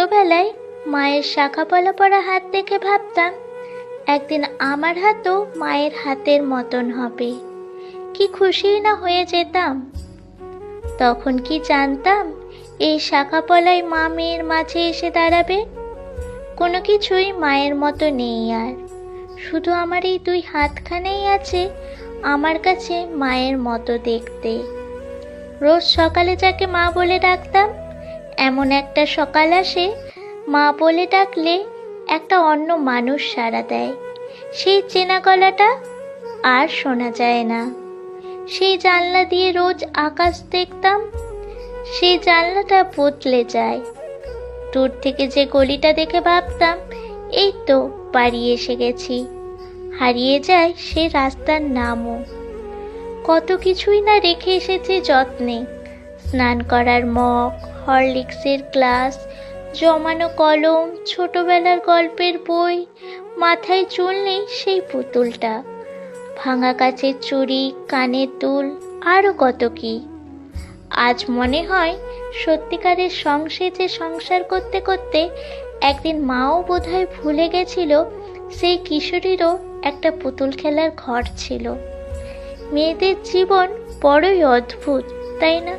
ছোটবেলায় মায়ের শাখাপলা পরা হাত দেখে ভাবতাম একদিন আমার হাতও মায়ের হাতের মতন হবে। কি খুশিই না হয়ে যেতাম। তখন কি জানতাম এই শাখাপলায় মা মেয়ের মাঝে এসে দাঁড়াবে। কোনো কিছুই মায়ের মতো নেই আর, শুধু আমার এই দুই হাতখানেই আছে আমার কাছে মায়ের মতো দেখতে। রোজ সকালে যাকে মা বলে ডাকতাম, এমন একটা সকাল আসে মা বলে ডাকলে একটা অন্য মানুষ সাড়া দেয়। সেই চেনা গলাটা আর শোনা যায় না। সেই জানলা দিয়ে রোজ আকাশ দেখতাম, সেই জানলাটা বদলে যায়। দূর থেকে যে গলিটা দেখে ভাবতাম এই তো বাড়ি এসে গেছি, হারিয়ে যায় সে রাস্তার নামও। কত কিছুই না রেখে এসেছি যত্নে, স্নান করার মগ, হরলিক্সের গ্লাস, জমানো কলম, ছোটবেলার গল্পের বই, মাথায় চুল নেই সেই পুতুলটা, ভাঙা কাচের চুড়ি, কানের দুল, আরও কত কি। আজ মনে হয় সত্যিকারের সংসারে সংসার করতে করতে একদিন মাও বোধহয় ভুলে গেছিল সেই কিশোরীরও একটা পুতুল খেলার ঘর ছিল। মেয়েদের জীবন বড়ই অদ্ভুত, তাই না?